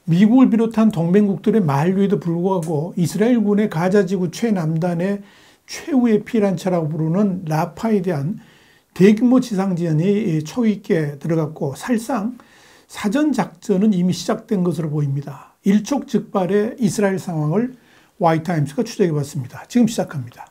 미국을 비롯한 동맹국들의 만류에도 불구하고 이스라엘군의 가자지구 최남단의 최후의 피난처라고 부르는 라파에 대한 대규모 지상전이 초기에 들어갔고 사실상 사전작전은 이미 시작된 것으로 보입니다. 일촉즉발의 이스라엘 상황을 와이타임스가 추적해봤습니다. 지금 시작합니다.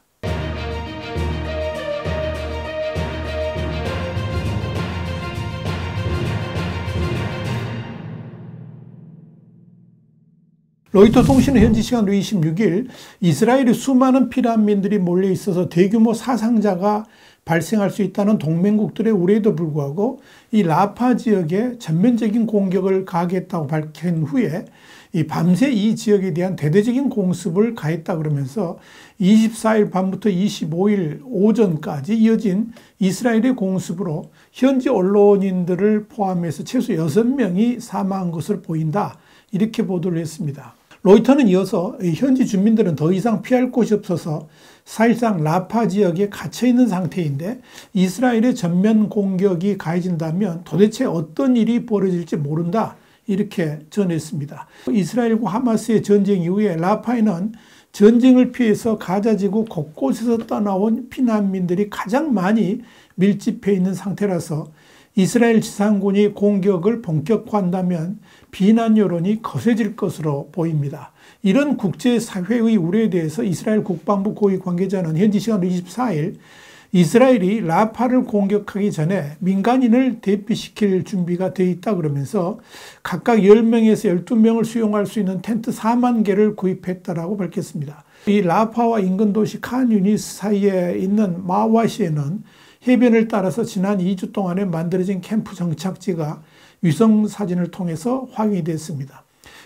로이터 통신은 현지 시간으로 26일 이스라엘에 수많은 피난민들이 몰려 있어서 대규모 사상자가 발생할 수 있다는 동맹국들의 우려에도 불구하고 이 라파 지역에 전면적인 공격을 가하겠다고 밝힌 후에 밤새 이 지역에 대한 대대적인 공습을 가했다 그러면서 24일 밤부터 25일 오전까지 이어진 이스라엘의 공습으로 현지 언론인들을 포함해서 최소 6명이 사망한 것으로 보인다. 이렇게 보도를 했습니다. 로이터는 이어서 현지 주민들은 더 이상 피할 곳이 없어서 사실상 라파 지역에 갇혀있는 상태인데 이스라엘의 전면 공격이 가해진다면 도대체 어떤 일이 벌어질지 모른다. 이렇게 전했습니다. 이스라엘과 하마스의 전쟁 이후에 라파에는 전쟁을 피해서 가자지구 곳곳에서 떠나온 피난민들이 가장 많이 밀집해 있는 상태라서 이스라엘 지상군이 공격을 본격화한다면 비난 여론이 거세질 것으로 보입니다. 이런 국제사회의 우려에 대해서 이스라엘 국방부 고위 관계자는 현지 시간으로 24일 이스라엘이 라파를 공격하기 전에 민간인을 대피시킬 준비가 되어 있다 그러면서 각각 10명에서 12명을 수용할 수 있는 텐트 4만 개를 구입했다라고 밝혔습니다. 이 라파와 인근 도시 칸 유니스 사이에 있는 마와시에는 해변을 따라서 지난 2주 동안에 만들어진 캠프 정착지가 위성 사진을 통해서 확인이 됐습니다.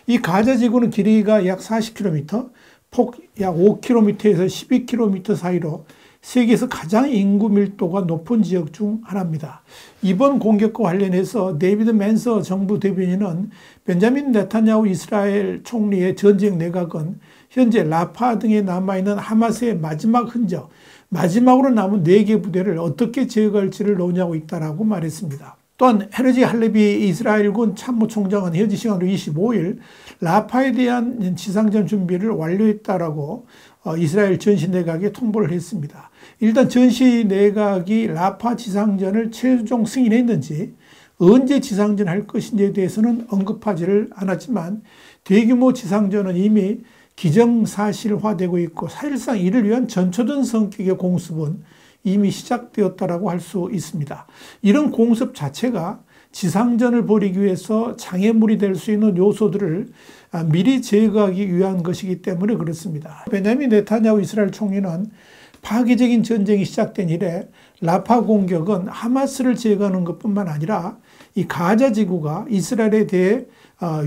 이 가자지구는 길이가 약 40km, 폭 약 5km에서 12km 사이로 세계에서 가장 인구 밀도가 높은 지역 중 하나입니다. 이번 공격과 관련해서 데이비드 맨서 정부 대변인은 벤자민 네타냐후 이스라엘 총리의 전쟁 내각은 현재 라파 등에 남아있는 하마스의 마지막 흔적, 마지막으로 남은 4개 부대를 어떻게 제거할지를 논의하고 있다고 말했습니다. 또한 헤르지 할레비 이스라엘군 참모총장은 현지 시간으로 25일 라파에 대한 지상전 준비를 완료했다라고 이스라엘 전시내각에 통보를 했습니다. 일단 전시내각이 라파 지상전을 최종 승인했는지 언제 지상전할 것인지에 대해서는 언급하지를 않았지만 대규모 지상전은 이미 기정사실화되고 있고 사실상 이를 위한 전초전 성격의 공습은 이미 시작되었다라고 할 수 있습니다. 이런 공습 자체가 지상전을 벌이기 위해서 장애물이 될 수 있는 요소들을 미리 제거하기 위한 것이기 때문에 그렇습니다. 베냐민 네타냐후 이스라엘 총리는 파괴적인 전쟁이 시작된 이래 라파 공격은 하마스를 제거하는 것뿐만 아니라 이 가자 지구가 이스라엘에 대해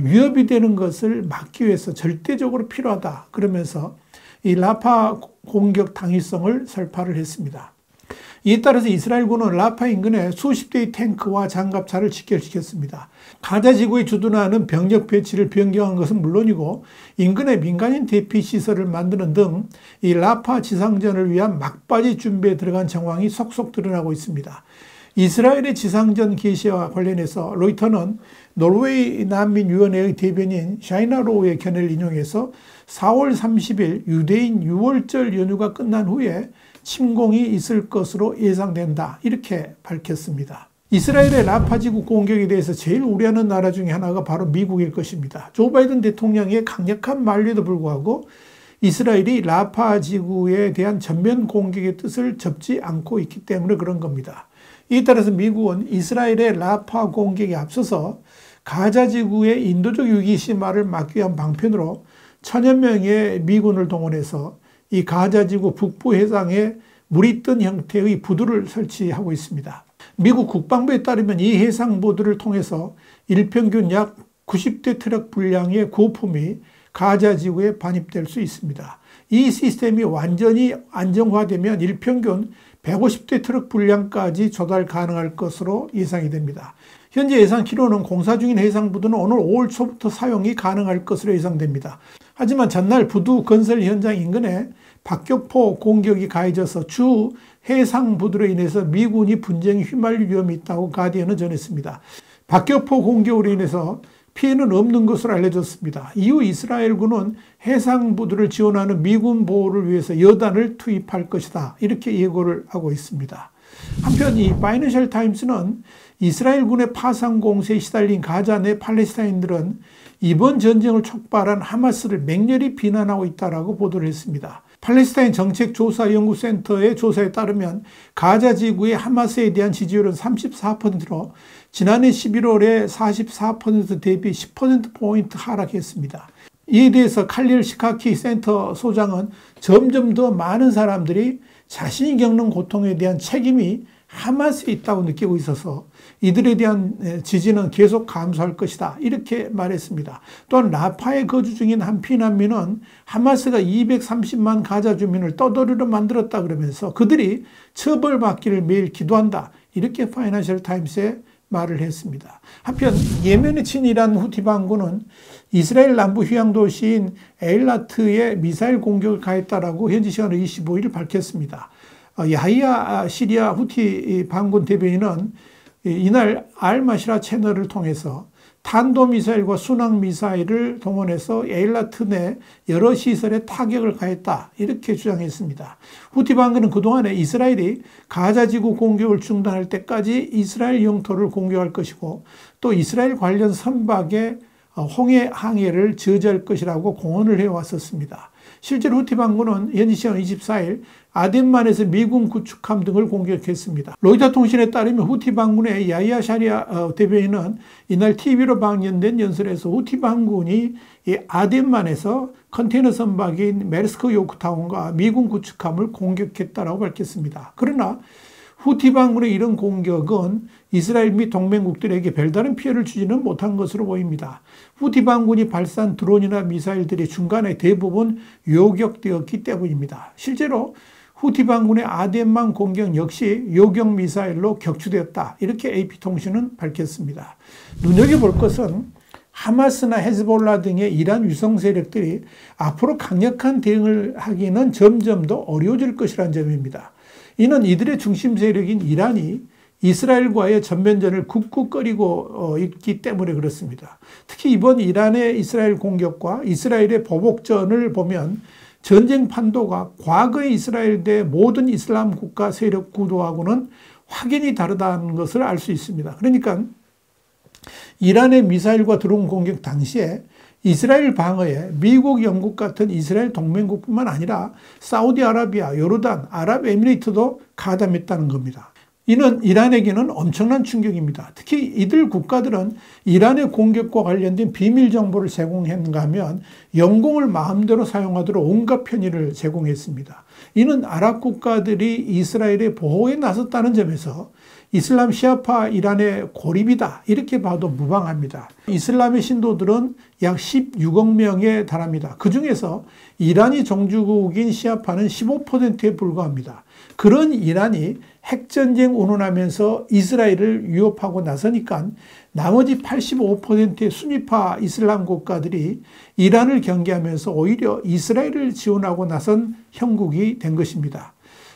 위협이 되는 것을 막기 위해서 절대적으로 필요하다. 그러면서 이 라파 공격 당위성을 설파를 했습니다. 이에 따라서 이스라엘군은 라파 인근에 수십 대의 탱크와 장갑차를 직결시켰습니다. 가자 지구에 주둔하는 병력 배치를 변경한 것은 물론이고 인근에 민간인 대피 시설을 만드는 등 이 라파 지상전을 위한 막바지 준비에 들어간 정황이 속속 드러나고 있습니다. 이스라엘의 지상전 개시와 관련해서 로이터는 노르웨이 난민위원회의 대변인 샤이나 로우의 견해를 인용해서 4월 30일 유대인 6월절 연휴가 끝난 후에 침공이 있을 것으로 예상된다. 이렇게 밝혔습니다. 이스라엘의 라파 지구 공격에 대해서 제일 우려하는 나라 중에 하나가 바로 미국일 것입니다. 조 바이든 대통령의 강력한 만류에도 불구하고 이스라엘이 라파 지구에 대한 전면 공격의 뜻을 접지 않고 있기 때문에 그런 겁니다. 이에 따라서 미국은 이스라엘의 라파 공격에 앞서서 가자 지구의 인도적 위기 심화를 막기 위한 방편으로 1000여 명의 미군을 동원해서 이 가자 지구 북부 해상에 물이 뜬 형태의 부두를 설치하고 있습니다. 미국 국방부에 따르면 이 해상부두를 통해서 일평균 약 90대 트럭 분량의 고품이 가자 지구에 반입될 수 있습니다. 이 시스템이 완전히 안정화되면 일평균 150대 트럭 분량까지 조달 가능할 것으로 예상이 됩니다. 현재 예상키로는 공사 중인 해상부두는 오늘 5월 초부터 사용이 가능할 것으로 예상됩니다. 하지만 전날 부두 건설 현장 인근에 박격포 공격이 가해져서 주 해상부두로 인해서 미군이 분쟁에 휘말릴 위험이 있다고 가디언은 전했습니다. 박격포 공격으로 인해서 피해는 없는 것으로 알려졌습니다. 이후 이스라엘군은 해상부들을 지원하는 미군 보호를 위해서 여단을 투입할 것이다. 이렇게 예고를 하고 있습니다. 한편 이 파이낸셜 타임스는 이스라엘군의 파상 공세에 시달린 가자 내 팔레스타인들은 이번 전쟁을 촉발한 하마스를 맹렬히 비난하고 있다라고 보도를 했습니다. 팔레스타인 정책조사연구센터의 조사에 따르면 가자 지구의 하마스에 대한 지지율은 34%로 지난해 11월에 44% 대비 10%포인트 하락했습니다. 이에 대해서 칼릴 시카키 센터 소장은 점점 더 많은 사람들이 자신이 겪는 고통에 대한 책임이 하마스에 있다고 느끼고 있어서 이들에 대한 지지는 계속 감소할 것이다. 이렇게 말했습니다. 또한 라파에 거주 중인 한 피난민은 하마스가 230만 가자 주민을 떠돌이로 만들었다 그러면서 그들이 처벌받기를 매일 기도한다. 이렇게 파이낸셜 타임스에 말을 했습니다. 한편 예멘의 친이란 후티 반군은 이스라엘 남부 휴양 도시인 에일라트에 미사일 공격을 가했다라고 현지 시간으로 25일 밝혔습니다. 야히야 시리아 후티 반군 대변인은 이날 알마시라 채널을 통해서 탄도미사일과 순항미사일을 동원해서 에일라트 내 여러 시설에 타격을 가했다. 이렇게 주장했습니다. 후티 반군은 그동안에 이스라엘이 가자지구 공격을 중단할 때까지 이스라엘 영토를 공격할 것이고 또 이스라엘 관련 선박의 홍해 항해를 저지할 것이라고 공언을 해왔었습니다. 실제로 후티 반군은 현지 시간 24일 아덴만에서 미군 구축함 등을 공격했습니다. 로이터 통신에 따르면 후티 반군의 야히야 샤리아 대변인은 이날 TV로 방영된 연설에서 후티 반군이 아덴만에서 컨테이너 선박인 메르스크 요크타운과 미군 구축함을 공격했다고 밝혔습니다. 그러나 후티 반군의 이런 공격은 이스라엘 및 동맹국들에게 별다른 피해를 주지는 못한 것으로 보입니다. 후티 반군이 발사한 드론이나 미사일들이 중간에 대부분 요격되었기 때문입니다. 실제로 후티 반군의 아덴만 공격 역시 요격 미사일로 격추되었다. 이렇게 AP통신은 밝혔습니다. 눈여겨볼 것은 하마스나 헤즈볼라 등의 이란 위성 세력들이 앞으로 강력한 대응을 하기는 점점 더 어려워질 것이라는 점입니다. 이는 이들의 중심 세력인 이란이 이스라엘과의 전면전을 쿡쿡거리고 있기 때문에 그렇습니다. 특히 이번 이란의 이스라엘 공격과 이스라엘의 보복전을 보면 전쟁 판도가 과거의 이스라엘 대 모든 이슬람 국가 세력 구도하고는 확연히 다르다는 것을 알 수 있습니다. 그러니까 이란의 미사일과 드론 공격 당시에 이스라엘 방어에 미국, 영국 같은 이스라엘 동맹국뿐만 아니라 사우디아라비아, 요르단, 아랍에미리트도 가담했다는 겁니다. 이는 이란에게는 엄청난 충격입니다. 특히 이들 국가들은 이란의 공격과 관련된 비밀 정보를 제공했는가 하면 영공을 마음대로 사용하도록 온갖 편의를 제공했습니다. 이는 아랍 국가들이 이스라엘의 보호에 나섰다는 점에서 이슬람 시아파 이란의 고립이다. 이렇게 봐도 무방합니다. 이슬람의 신도들은 약 16억 명에 달합니다. 그 중에서 이란이 종주국인 시아파는 15%에 불과합니다. 그런 이란이 핵전쟁 운운하면서 이스라엘을 위협하고 나서니까 나머지 85%의 순위파 이슬람 국가들이 이란을 경계하면서 오히려 이스라엘을 지원하고 나선 형국이 된 것입니다.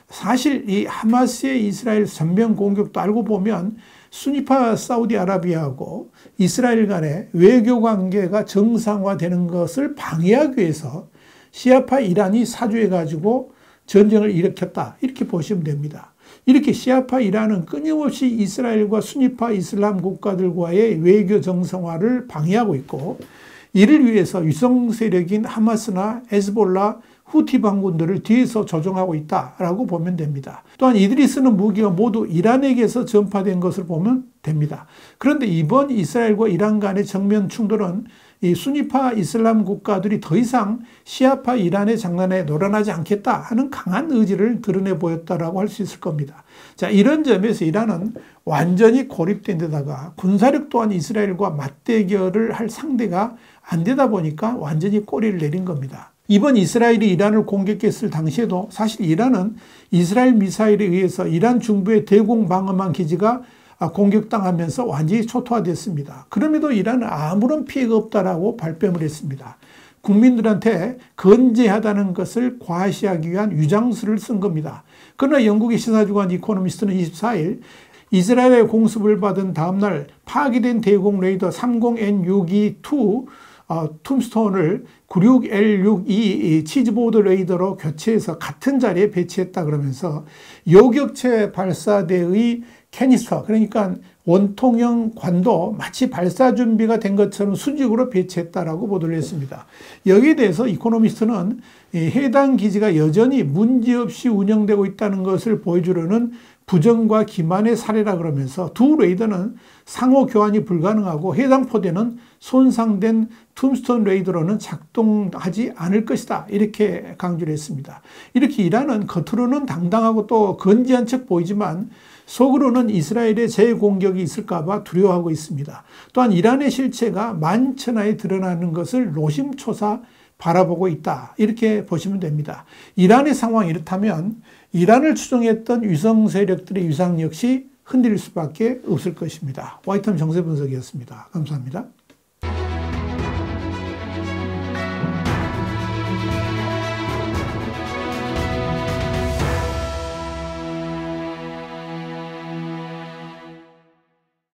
사실 이 하마스의 이스라엘 전면 공격도 알고 보면 수니파 사우디아라비아하고 이스라엘 간의 외교 관계가 정상화되는 것을 방해하기 위해서 시아파 이란이 사주해가지고 전쟁을 일으켰다. 이렇게 보시면 됩니다. 이렇게 시아파 이란은 끊임없이 이스라엘과 수니파 이슬람 국가들과의 외교 정상화를 방해하고 있고 이를 위해서 위성 세력인 하마스나 헤즈볼라 후티 반군들을 뒤에서 조종하고 있다라고 보면 됩니다. 또한 이들이 쓰는 무기가 모두 이란에게서 전파된 것을 보면 됩니다. 그런데 이번 이스라엘과 이란 간의 정면 충돌은 이 수니파 이슬람 국가들이 더 이상 시아파 이란의 장난에 놀아나지 않겠다 하는 강한 의지를 드러내 보였다라고 할 수 있을 겁니다. 자, 이런 점에서 이란은 완전히 고립된 데다가 군사력 또한 이스라엘과 맞대결을 할 상대가 안 되다 보니까 완전히 꼬리를 내린 겁니다. 이번 이스라엘이 이란을 공격했을 당시에도 사실 이란은 이스라엘 미사일에 의해서 이란 중부의 대공 방어망 기지가 공격당하면서 완전히 초토화됐습니다. 그럼에도 이란은 아무런 피해가 없다라고 발뺌을 했습니다. 국민들한테 건재하다는 것을 과시하기 위한 유장수를 쓴 겁니다. 그러나 영국의 시사주간 이코노미스트는 24일 이스라엘의 공습을 받은 다음날 파괴된 대공 레이더 30N6E2 툼스톤을 96L62 치즈보드 레이더로 교체해서 같은 자리에 배치했다 그러면서 요격체 발사대의 캐니스터, 그러니까 원통형 관도 마치 발사 준비가 된 것처럼 수직으로 배치했다라고 보도를 했습니다. 여기에 대해서 이코노미스트는 해당 기지가 여전히 문제없이 운영되고 있다는 것을 보여주려는 부정과 기만의 사례라 그러면서 두 레이더는 상호 교환이 불가능하고 해당 포대는 손상된 툼스톤 레이더로는 작동하지 않을 것이다, 이렇게 강조를 했습니다. 이렇게 이란은 겉으로는 당당하고 또 건지한 척 보이지만 속으로는 이스라엘의 재공격이 있을까봐 두려워하고 있습니다. 또한 이란의 실체가 만천하에 드러나는 것을 노심초사 바라보고 있다, 이렇게 보시면 됩니다. 이란의 상황이 이렇다면 이란을 추종했던 위성 세력들의 위상 역시 흔들릴 수밖에 없을 것입니다. 화이트함 정세 분석이었습니다. 감사합니다.